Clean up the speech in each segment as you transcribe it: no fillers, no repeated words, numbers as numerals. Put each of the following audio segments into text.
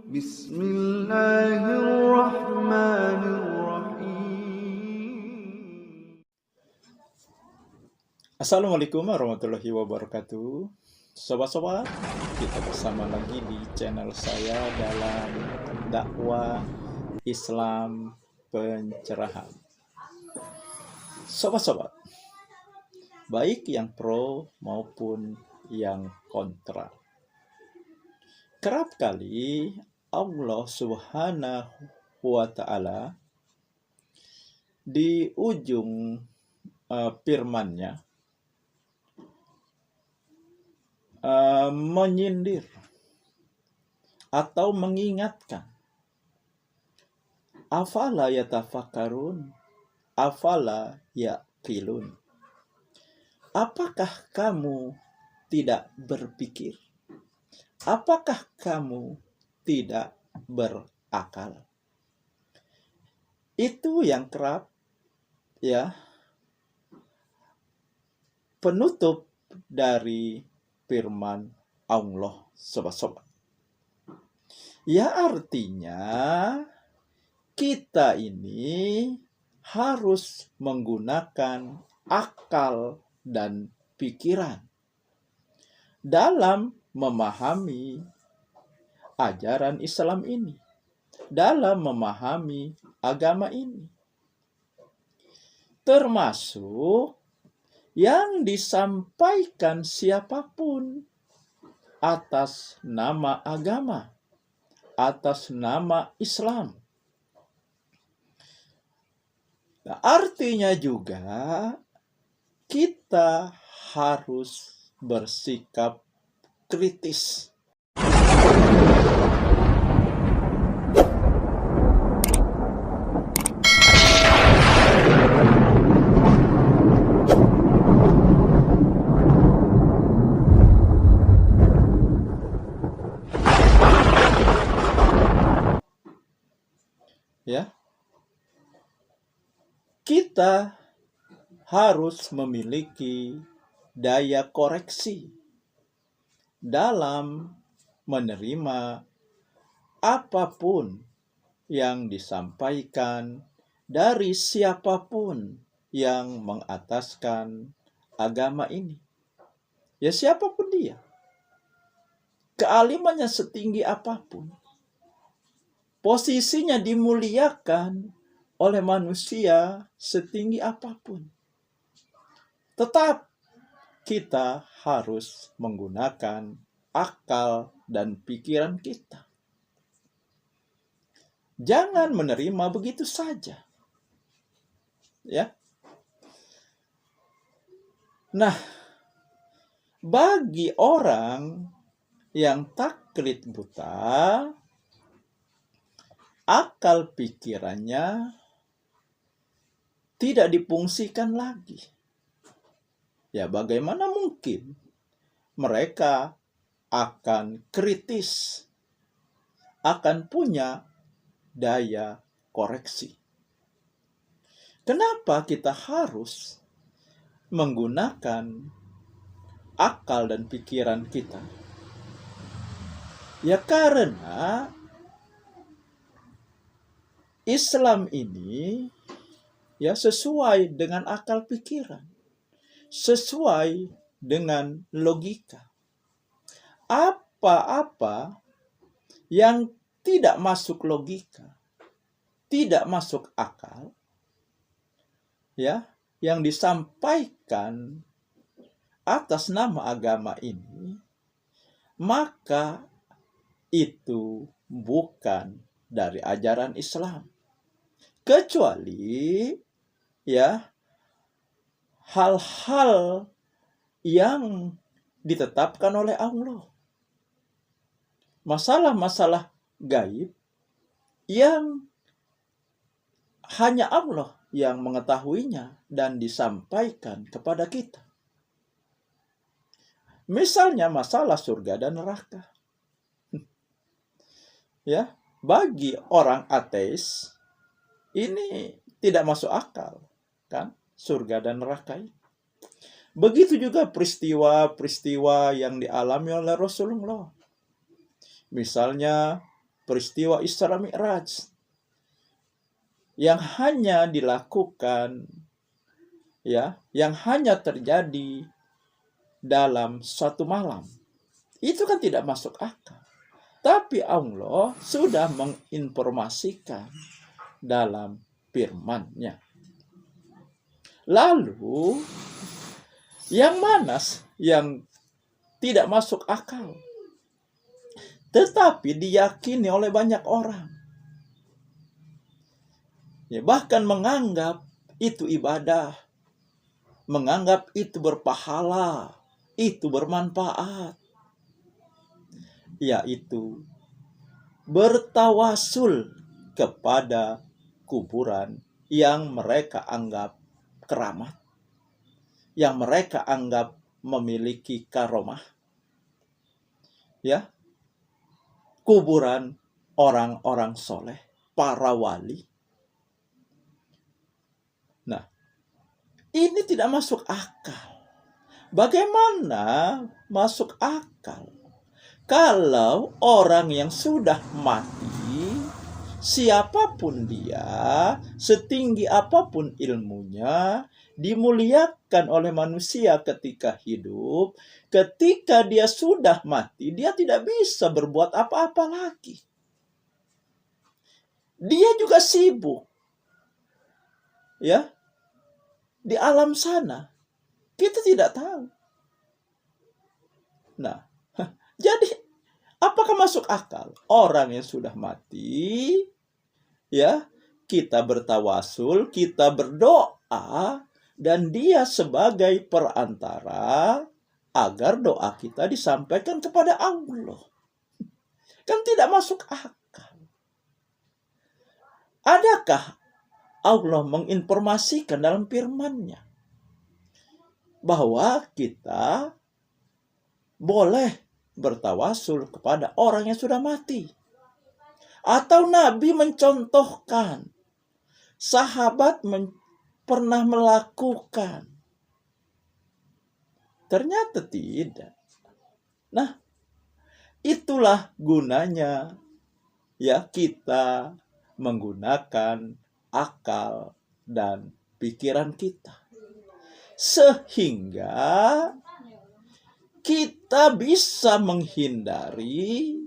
Bismillahirrahmanirrahim. Assalamualaikum warahmatullahi wabarakatuh. Sobat-sobat, kita bersama lagi di channel saya dalam dakwah Islam pencerahan. Sobat-sobat, baik yang pro maupun yang kontra, kerap kali Allah Subhanahu wa Ta'ala di ujung firman-Nya menyindir atau mengingatkan, afala yatafakkarun, afala yaqilun. Apakah kamu tidak berpikir? Apakah kamu tidak berakal? Itu yang kerap penutup dari firman Allah, sobat-sobat. Ya, artinya kita ini harus menggunakan akal dan pikiran dalam memahami ajaran Islam ini, dalam memahami agama ini, termasuk yang disampaikan siapapun atas nama agama, atas nama Islam. Nah, artinya juga kita harus bersikap kritis. Ya, kita harus memiliki daya koreksi dalam menerima apapun yang disampaikan dari siapapun yang mengataskan agama ini. Ya, siapapun dia, kealimannya setinggi apapun, posisinya dimuliakan oleh manusia setinggi apapun, tetap kita harus menggunakan akal dan pikiran kita. Jangan menerima begitu saja. Ya. Nah, bagi orang yang taklid buta, akal pikirannya tidak difungsikan lagi. Ya, bagaimana mungkin mereka akan kritis, akan punya daya koreksi? Kenapa kita harus menggunakan akal dan pikiran kita? Ya, karena Islam ini sesuai dengan akal pikiran, sesuai dengan logika. Apa-apa yang tidak masuk logika, tidak masuk akal, yang disampaikan atas nama agama ini, maka itu bukan dari ajaran Islam. Kecuali hal-hal yang ditetapkan oleh Allah. Masalah-masalah gaib yang hanya Allah yang mengetahuinya dan disampaikan kepada kita. Misalnya masalah surga dan neraka. Bagi orang ateis ini tidak masuk akal, kan? Surga dan neraka ini. Begitu juga peristiwa-peristiwa yang dialami oleh Rasulullah. Misalnya peristiwa Isra Mi'raj yang hanya dilakukan, ya, yang hanya terjadi dalam satu malam. Itu kan tidak masuk akal. Tapi Allah sudah menginformasikan dalam firman-Nya. Lalu, yang mana yang tidak masuk akal, tetapi diyakini oleh banyak orang? Ya, bahkan menganggap itu ibadah, menganggap itu berpahala, itu bermanfaat, yaitu bertawasul kepada kuburan yang mereka anggap keramat, yang mereka anggap memiliki karomah, ya, kuburan orang-orang soleh, para wali. Nah, ini tidak masuk akal. Bagaimana masuk akal kalau orang yang sudah mati, siapapun dia, setinggi apapun ilmunya, dimuliakan oleh manusia ketika hidup, ketika dia sudah mati, dia tidak bisa berbuat apa-apa lagi. Dia juga sibuk, ya, di alam sana. Kita tidak tahu. Nah, jadi apakah masuk akal orang yang sudah mati, ya, kita bertawasul, kita berdoa, dan dia sebagai perantara agar doa kita disampaikan kepada Allah? Kan tidak masuk akal. Adakah Allah menginformasikan dalam firman-Nya bahwa kita boleh bertawasul kepada orang yang sudah mati? Atau Nabi mencontohkan, sahabat pernah melakukan? Ternyata tidak. Nah, itulah gunanya, ya, kita menggunakan akal dan pikiran kita, sehingga kita bisa menghindari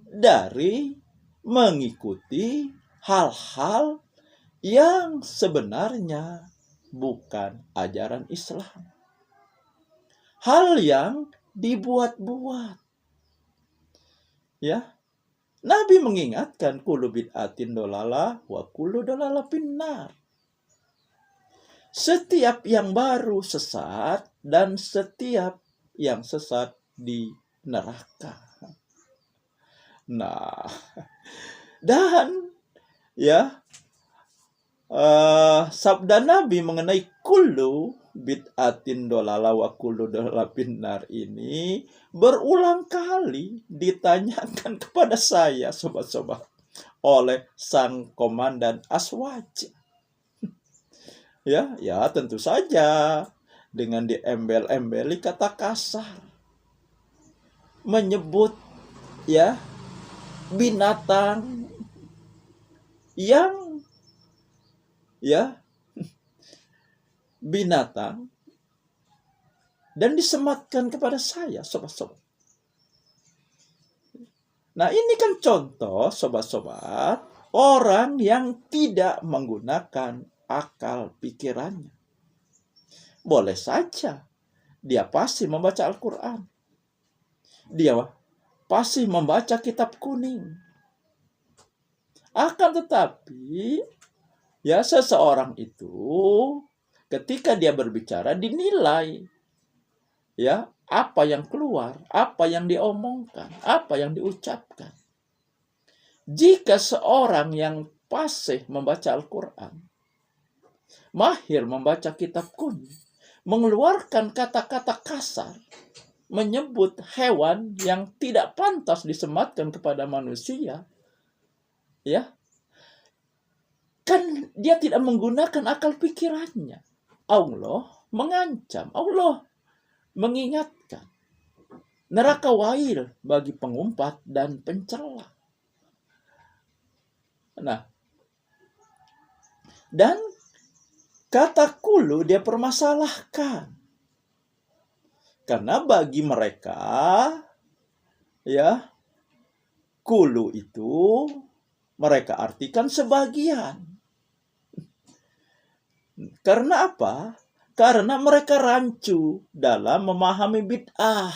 dari mengikuti hal-hal yang sebenarnya bukan ajaran Islam, hal yang dibuat-buat. Ya, Nabi mengingatkan, kullu bid'atin dolalah wa kullu dolalah finnar. Setiap yang baru sesat, dan setiap yang sesat di neraka. Nah, dan ya, sabda Nabi mengenai kullu bid'atin dolalah wa kullu dolalah finnar ini berulang kali ditanyakan kepada saya, sobat-sobat, oleh sang komandan Aswaj. Ya, tentu saja dengan diembel-embeli kata kasar, menyebut, ya, binatang yang, ya, binatang, dan disematkan kepada saya, sobat-sobat. Nah, ini kan contoh, sobat-sobat, orang yang tidak menggunakan akal pikirannya. Boleh saja dia pasti membaca Al-Quran, dia pasti membaca kitab kuning, akan tetapi, ya, seseorang itu ketika dia berbicara dinilai, ya, apa yang keluar, apa yang diomongkan, apa yang diucapkan. Jika seorang yang fasih membaca Al-Quran, mahir membaca kitab kuning, mengeluarkan kata-kata kasar, menyebut hewan yang tidak pantas disematkan kepada manusia, ya, kan dia tidak menggunakan akal pikirannya. Allah mengancam, Allah mengingatkan, neraka wail bagi pengumpat dan pencela. Nah, dan kata kulu dia permasalahkan. Karena bagi mereka, ya, kulu itu mereka artikan sebagian. Karena apa? Karena mereka rancu dalam memahami bid'ah.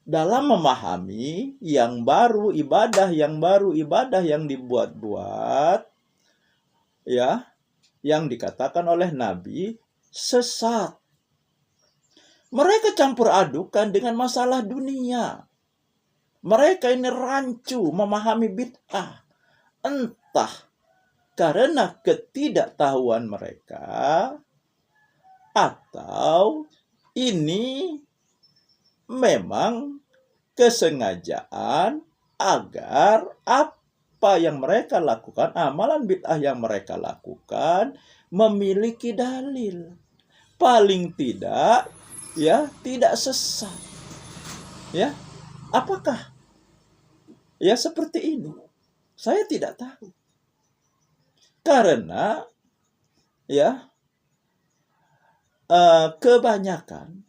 Dalam memahami yang baru, ibadah yang dibuat-buat, ya, yang dikatakan oleh Nabi sesat. Mereka campur adukan dengan masalah dunia. Mereka ini rancu memahami bid'ah. Entah karena ketidaktahuan mereka, atau ini memang kesengajaan agar apa yang mereka lakukan, amalan bid'ah yang mereka lakukan, memiliki dalil. Paling tidak, ya, tidak sesat. Ya, apakah ya seperti ini? Saya tidak tahu. Karena ya kebanyakan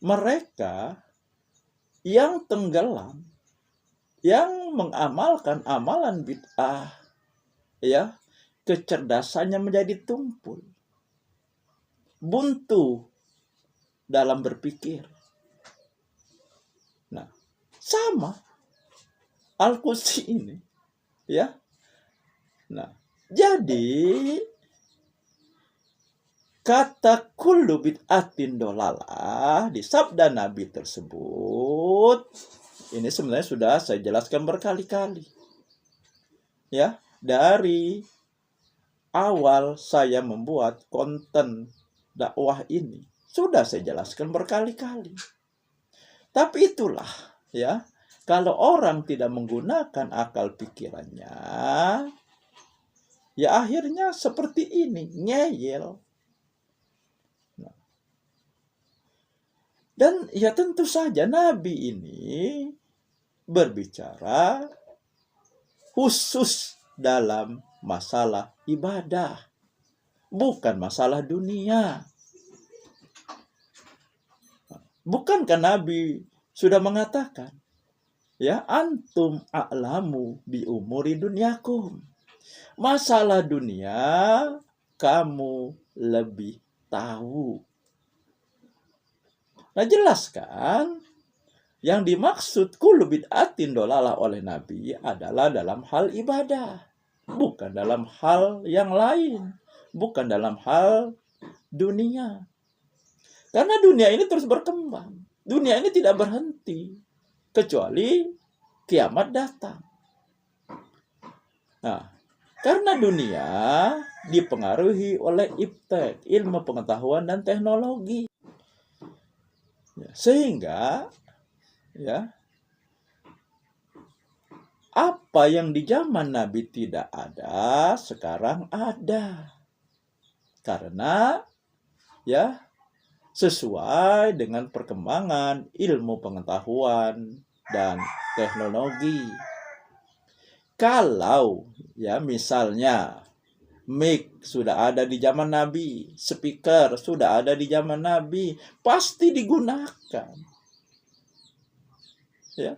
mereka yang tenggelam, yang mengamalkan amalan bid'ah, ya, kecerdasannya menjadi tumpul, buntu dalam berpikir. Nah, sama Al-Qudsi ini, ya. Nah, jadi kata kullu bid'atin dolalah di sabda Nabi tersebut, ini sebenarnya sudah saya jelaskan berkali-kali. Ya, dari awal saya membuat konten dakwah ini, sudah saya jelaskan berkali-kali. Tapi itulah, ya, kalau orang tidak menggunakan akal pikirannya, ya akhirnya seperti ini, ngeyel. Dan ya tentu saja Nabi ini berbicara khusus dalam masalah ibadah, bukan masalah dunia. Bukankah Nabi sudah mengatakan, ya, antum a'lamu bi umuri dunyakum. Masalah dunia kamu lebih tahu. Nah, jelas kan? Yang dimaksud kullu bid'atin dolalah oleh Nabi adalah dalam hal ibadah, bukan dalam hal yang lain, bukan dalam hal dunia. Karena dunia ini terus berkembang. Dunia ini tidak berhenti kecuali kiamat datang. Nah, karena dunia dipengaruhi oleh iptek, ilmu pengetahuan dan teknologi. Sehingga, ya, apa yang di zaman Nabi tidak ada, sekarang ada. Karena, ya, sesuai dengan perkembangan ilmu pengetahuan dan teknologi. Kalau, ya, misalnya mic sudah ada di zaman Nabi, speaker sudah ada di zaman Nabi, pasti digunakan. Ya,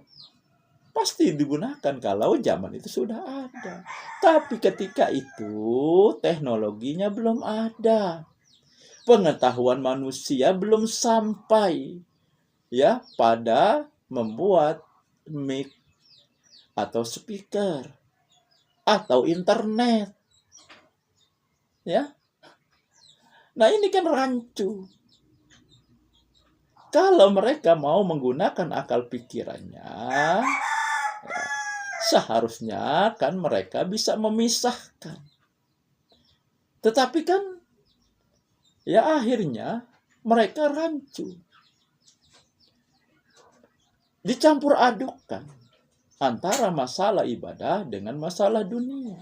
pasti digunakan kalau zaman itu sudah ada. Tapi ketika itu teknologinya belum ada. Pengetahuan manusia belum sampai, ya, pada membuat mic atau speaker atau internet. Ya. Nah, ini kan rancu. Kalau mereka mau menggunakan akal pikirannya, ya, seharusnya kan mereka bisa memisahkan. Tetapi kan, ya, akhirnya mereka rancu. Dicampur adukkan antara masalah ibadah dengan masalah dunia.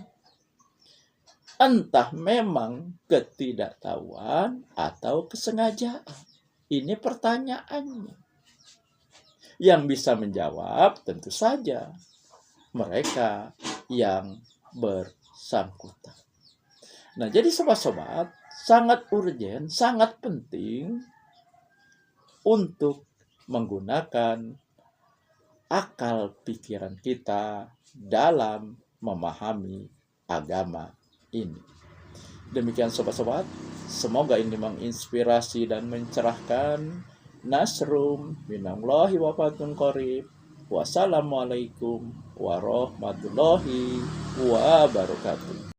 Entah memang ketidaktahuan atau kesengajaan. Ini pertanyaannya. Yang bisa menjawab tentu saja mereka yang bersangkutan. Nah, jadi sobat-sobat, sangat urgen, sangat penting untuk menggunakan akal pikiran kita dalam memahami agama ini. Demikian sobat-sobat, semoga ini menginspirasi dan mencerahkan. Nasrum minallahi wa fatun qarib. Wassalamualaikum warahmatullahi wabarakatuh.